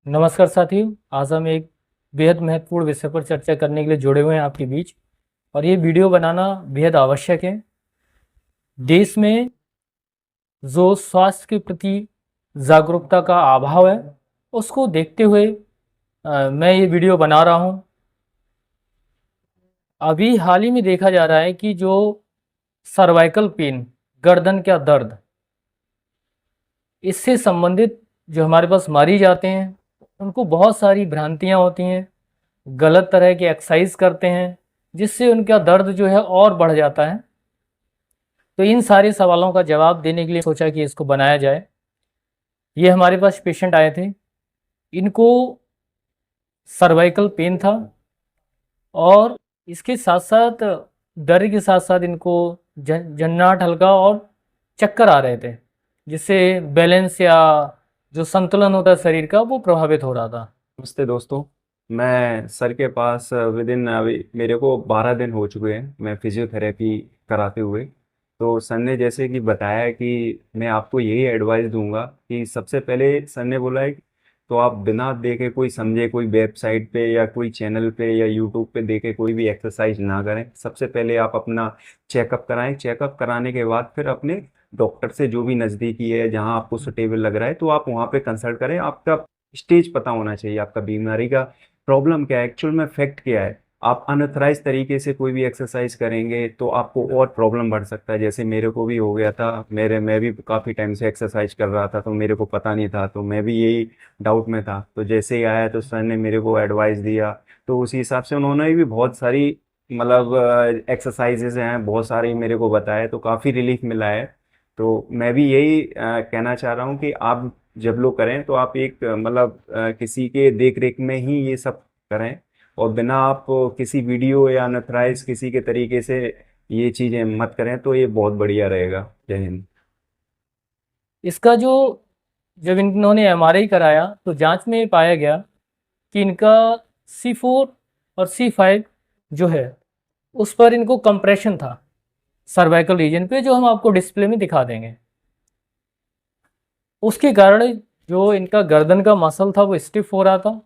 नमस्कार साथियों। आज हम एक बेहद महत्वपूर्ण विषय पर चर्चा करने के लिए जुड़े हुए हैं आपके बीच, और ये वीडियो बनाना बेहद आवश्यक है। देश में जो स्वास्थ्य के प्रति जागरूकता का अभाव है, उसको देखते हुए मैं ये वीडियो बना रहा हूँ। अभी हाल ही में देखा जा रहा है कि जो सर्वाइकल पेन, गर्दन का दर्द, इससे संबंधित जो हमारे पास मरीज आते हैं, उनको बहुत सारी भ्रांतियाँ होती हैं, गलत तरह की एक्सरसाइज करते हैं, जिससे उनका दर्द जो है और बढ़ जाता है। तो इन सारे सवालों का जवाब देने के लिए सोचा कि इसको बनाया जाए। ये हमारे पास पेशेंट आए थे, इनको सर्वाइकल पेन था, और इसके साथ साथ दर्द के साथ साथ इनको झन्नाट हल्का और चक्कर आ रहे थे, जिससे बैलेंस या जो संतुलन होता है शरीर का, वो प्रभावित हो रहा था। नमस्ते दोस्तों। मैं सर के पास विद इन अभी मेरे को 12 दिन हो चुके हैं मैं फिजियोथेरेपी कराते हुए। तो सर ने जैसे कि बताया कि मैं आपको यही एडवाइस दूंगा कि सबसे पहले सर ने बोला है तो आप बिना देखे कोई समझे कोई वेबसाइट पे या कोई चैनल पे या यूट्यूब पे देखे कोई भी एक्सरसाइज ना करें। सबसे पहले आप अपना चेकअप कराएं। चेकअप कराने के बाद फिर अपने डॉक्टर से जो भी नज़दीकी है जहां आपको सुटेबल लग रहा है तो आप वहां पे कंसल्ट करें। आपका स्टेज पता होना चाहिए, आपका बीमारी का प्रॉब्लम क्या है, एक्चुअल में फैक्ट क्या है। आप अनऑथराइज तरीके से कोई भी एक्सरसाइज करेंगे तो आपको और प्रॉब्लम बढ़ सकता है। जैसे मेरे को भी हो गया था, मैं भी काफ़ी टाइम से एक्सरसाइज कर रहा था तो मेरे को पता नहीं था, तो मैं भी यही डाउट में था। तो जैसे ही आया तो सर ने मेरे को एडवाइस दिया, तो उसी हिसाब से उन्होंने भी बहुत सारी मतलब एक्सरसाइजेज हैं, बहुत सारी मेरे को बताया, तो काफ़ी रिलीफ मिला है। तो मैं भी यही कहना चाह रहा हूँ कि आप जब लोग करें तो आप एक मतलब किसी के देख रेख में ही ये सब करें, और बिना आप किसी वीडियो या अनथराइज किसी के तरीके से ये चीज़ें मत करें, तो ये बहुत बढ़िया रहेगा। जय हिंद। इसका जो जब इन्होंने एमआरआई कराया तो जांच में पाया गया कि इनका C4 और C5 जो है, उस पर इनको कंप्रेशन था सर्वाइकल रीजन पे, जो हम आपको डिस्प्ले में दिखा देंगे। उसके कारण जो इनका गर्दन का मसल था वो स्टिफ हो रहा था,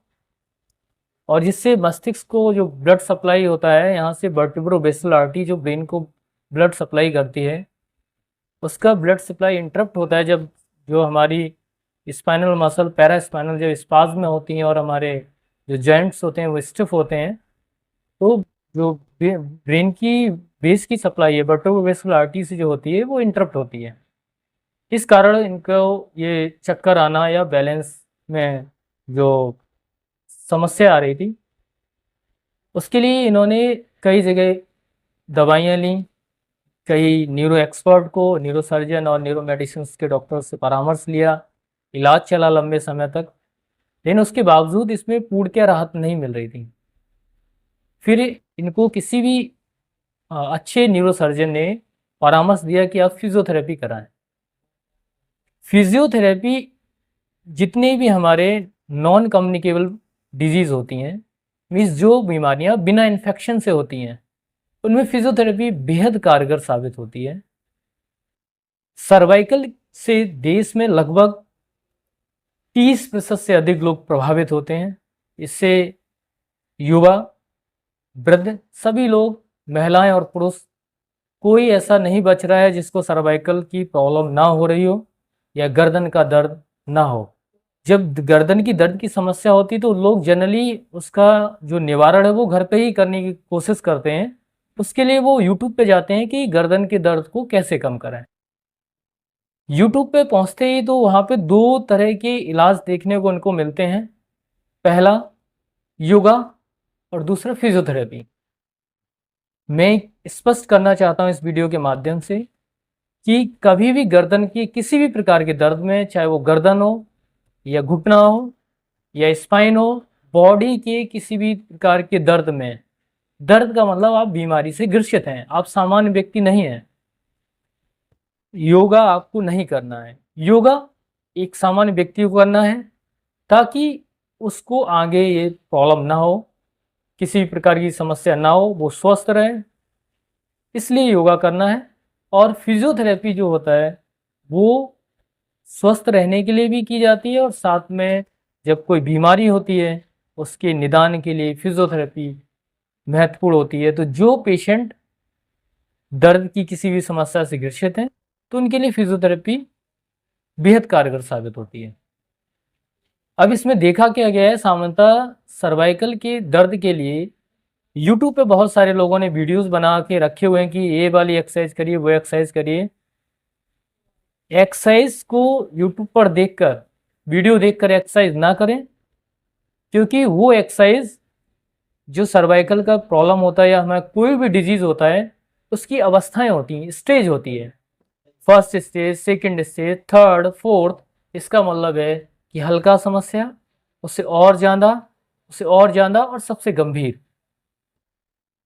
और जिससे मस्तिष्क को जो ब्लड सप्लाई होता है, यहाँ से वर्टिब्रो बेसल आर्टरी जो ब्रेन को ब्लड सप्लाई करती है, उसका ब्लड सप्लाई इंटरप्ट होता है जब जो हमारी स्पाइनल मसल, पैरा स्पाइनल जब स्पाज्म में होती हैं और हमारे जो जॉइंट्स होते हैं वो स्टिफ होते हैं, तो जो ब्रेन की बेस की सप्लाई है वर्टिब्रोवेस्कुलर आर्टरी से जो होती है, वो इंटरप्ट होती है। इस कारण इनको ये चक्कर आना या बैलेंस में जो समस्या आ रही थी, उसके लिए इन्होंने कई जगह दवाइयाँ ली, कई न्यूरो एक्सपर्ट को, न्यूरो सर्जन और न्यूरो मेडिसिन के डॉक्टर से परामर्श लिया, इलाज चला लंबे समय तक, लेकिन उसके बावजूद इसमें पूर्ण राहत नहीं मिल रही थी। फिर इनको किसी भी अच्छे न्यूरो सर्जन ने परामर्श दिया कि आप फिजियोथेरेपी कराएं। फिजियोथेरेपी जितने भी हमारे नॉन कम्युनिकेबल डिजीज़ होती हैं, मीन्स जो बीमारियां बिना इन्फेक्शन से होती हैं, उनमें फिजियोथेरेपी बेहद कारगर साबित होती है। सर्वाइकल से देश में लगभग 30% से अधिक लोग प्रभावित होते हैं। इससे युवा, वृद्ध, सभी लोग, महिलाएं और पुरुष, कोई ऐसा नहीं बच रहा है जिसको सर्वाइकल की प्रॉब्लम ना हो रही हो या गर्दन का दर्द ना हो। जब गर्दन की दर्द की समस्या होती है तो लोग जनरली उसका जो निवारण है वो घर पे ही करने की कोशिश करते हैं। उसके लिए वो यूट्यूब पे जाते हैं कि गर्दन के दर्द को कैसे कम करें। यूट्यूब पे पहुंचते ही तो वहाँ पे दो तरह के इलाज देखने को उनको मिलते हैं। पहला योगा और दूसरा फिजियोथेरेपी। मैं स्पष्ट करना चाहता हूँ इस वीडियो के माध्यम से कि कभी भी गर्दन की किसी भी प्रकार के दर्द में, चाहे वो गर्दन हो या घुटना हो या स्पाइन हो, बॉडी के किसी भी प्रकार के दर्द में, दर्द का मतलब आप बीमारी से ग्रसित हैं, आप सामान्य व्यक्ति नहीं हैं, योगा आपको नहीं करना है। योगा एक सामान्य व्यक्ति को करना है ताकि उसको आगे ये प्रॉब्लम ना हो, किसी प्रकार की समस्या ना हो, वो स्वस्थ रहे, इसलिए योगा करना है। और फिजियोथेरेपी जो होता है वो स्वस्थ रहने के लिए भी की जाती है, और साथ में जब कोई बीमारी होती है उसके निदान के लिए फिजियोथेरेपी महत्वपूर्ण होती है। तो जो पेशेंट दर्द की किसी भी समस्या से ग्रसित हैं तो उनके लिए फिजियोथेरेपी बेहद कारगर साबित होती है। अब इसमें देखा क्या गया है, सामान्यतः सर्वाइकल के दर्द के लिए यूट्यूब पे बहुत सारे लोगों ने वीडियोस बना के रखे हुए हैं कि ये वाली एक्सरसाइज करिए, वो एक्सरसाइज करिए। एक्सरसाइज को यूट्यूब पर देखकर, वीडियो देखकर एक्सरसाइज ना करें, क्योंकि वो एक्सरसाइज जो सर्वाइकल का प्रॉब्लम होता है या हमें कोई भी डिजीज होता है उसकी अवस्थाएं होती हैं, स्टेज होती है, first stage, second stage, third, fourth. इसका मतलब है कि हल्का समस्या, उससे और ज़्यादा, उससे और ज़्यादा और सबसे गंभीर।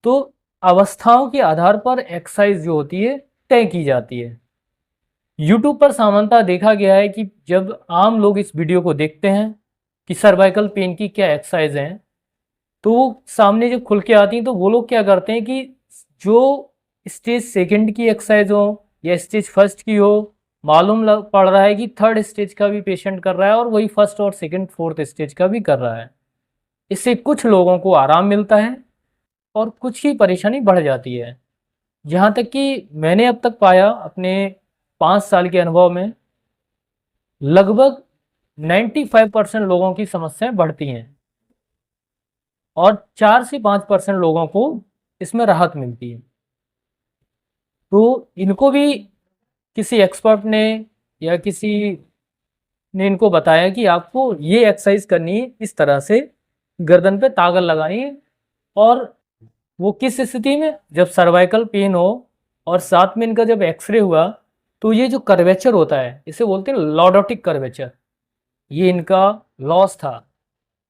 तो अवस्थाओं के आधार पर एक्सरसाइज जो होती है तय की जाती है। यूट्यूब पर सामान्यतः देखा गया है कि जब आम लोग इस वीडियो को देखते हैं कि सर्वाइकल पेन की क्या एक्सरसाइज हैं, तो वो सामने जब खुल के आती हैं तो वो लोग क्या करते हैं कि जो स्टेज सेकंड की एक्सरसाइज हो या स्टेज फर्स्ट की हो, मालूम पड़ रहा है कि थर्ड स्टेज का भी पेशेंट कर रहा है और वही फर्स्ट और सेकंड फोर्थ स्टेज का भी कर रहा है। इससे कुछ लोगों को आराम मिलता है और कुछ की परेशानी बढ़ जाती है। जहाँ तक कि मैंने अब तक पाया अपने 5 साल के अनुभव में, लगभग 95% लोगों की समस्याएं बढ़ती हैं और 4 से 5% लोगों को इसमें राहत मिलती है। तो इनको भी किसी एक्सपर्ट ने या किसी ने इनको बताया कि आपको ये एक्सरसाइज करनी है, इस तरह से गर्दन पे ताकत लगानी है। और वो किस स्थिति में, जब सर्वाइकल पेन हो और साथ में इनका जब एक्सरे हुआ तो ये जो कर्वेचर होता है इसे बोलते हैं लॉर्डोटिक कर्वेचर, ये इनका लॉस था।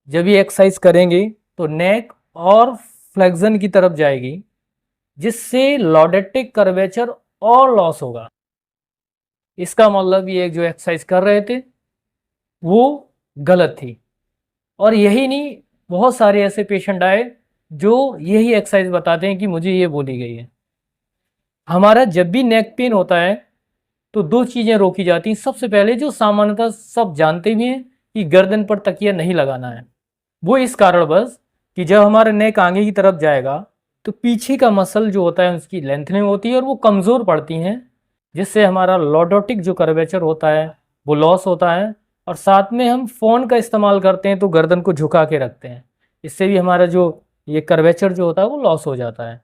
जब ये एक्सरसाइज करेंगे तो नेक और फ्लेक्शन की तरफ जाएगी, जिससे लॉर्डोटिक कर्वेचर और लॉस होगा। इसका मतलब ये जो एक्सरसाइज कर रहे थे वो गलत थी। और यही नहीं, बहुत सारे ऐसे पेशेंट आए जो यही एक्सरसाइज बताते हैं कि मुझे ये बोली गई है। हमारा जब भी नेक पेन होता है तो 2 चीज़ें रोकी जाती हैं। सबसे पहले जो सामान्यतः सब जानते भी हैं कि गर्दन पर तकिया नहीं लगाना है, वो इस कारण बस कि जब हमारा नेक आगे की तरफ जाएगा तो पीछे का मसल जो होता है उसकी लेंथनिंग होती है और वो कमज़ोर पड़ती हैं, जिससे हमारा लॉर्डोटिक जो कर्वेचर होता है वो लॉस होता है। और साथ में हम फ़ोन का इस्तेमाल करते हैं तो गर्दन को झुका के रखते हैं, इससे भी हमारा जो ये कर्वेचर जो होता है वो लॉस हो जाता है।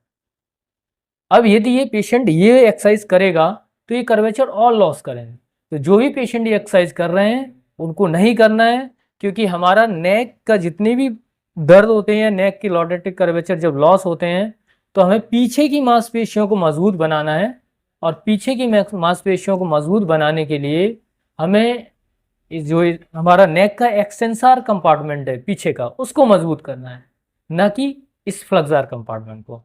अब यदि ये पेशेंट ये एक्सरसाइज करेगा तो ये कर्वेचर और लॉस करेंगे। तो जो भी पेशेंट ये एक्सरसाइज कर रहे हैं उनको नहीं करना है, क्योंकि हमारा नेक का जितने भी दर्द होते हैं, नेक की लॉर्डोटिक कर्वेचर जब लॉस होते हैं तो हमें पीछे की मांसपेशियों को मजबूत बनाना है। और पीछे की मांसपेशियों को मजबूत बनाने के लिए हमें इस जो हमारा नेक का एक्सटेंसर कंपार्टमेंट है पीछे का, उसको मजबूत करना है, न कि इस फ्लेक्सर कंपार्टमेंट को।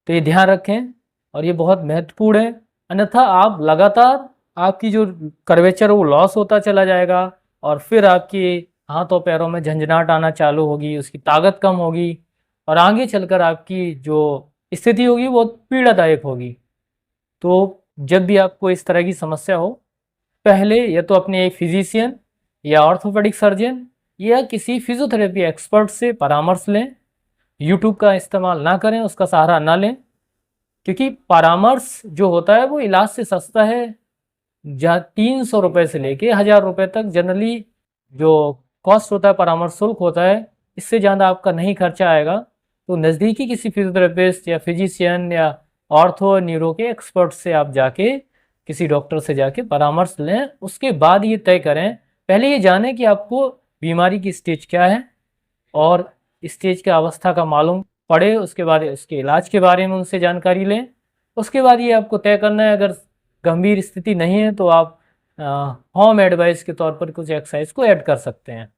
तो ये ध्यान रखें और ये बहुत महत्वपूर्ण है। अन्यथा आप लगातार आपकी जो कर्वेचर वो लॉस होता चला जाएगा और फिर आपके हाथों पैरों में झंझनाहट आना चालू होगी, उसकी ताकत कम होगी और आगे चलकर आपकी जो स्थिति होगी वो पीड़ादायक होगी। तो जब भी आपको इस तरह की समस्या हो, पहले या तो अपने एक फिजिशियन या ऑर्थोपेडिक सर्जन या किसी फिजियोथेरेपी एक्सपर्ट से परामर्श लें। यूट्यूब का इस्तेमाल ना करें, उसका सहारा ना लें, क्योंकि परामर्श जो होता है वो इलाज से सस्ता है। जहाँ 300 रुपये से लेके 1000 रुपये तक जनरली जो कॉस्ट होता है, परामर्श शुल्क होता है, इससे ज़्यादा आपका नहीं खर्चा आएगा। तो नज़दीकी किसी फिजियोथेरेपिस्ट या फिजिशियन या ऑर्थो न्यूरो के एक्सपर्ट से आप जाके किसी डॉक्टर से जाके परामर्श लें। उसके बाद ये तय करें, पहले ये जानें कि आपको बीमारी की स्टेज क्या है और स्टेज की अवस्था का मालूम पड़े, उसके बाद इसके इलाज के बारे में उनसे जानकारी लें। उसके बाद ये आपको तय करना है, अगर गंभीर स्थिति नहीं है तो आप होम एडवाइस के तौर पर कुछ एक्सरसाइज को ऐड कर सकते हैं।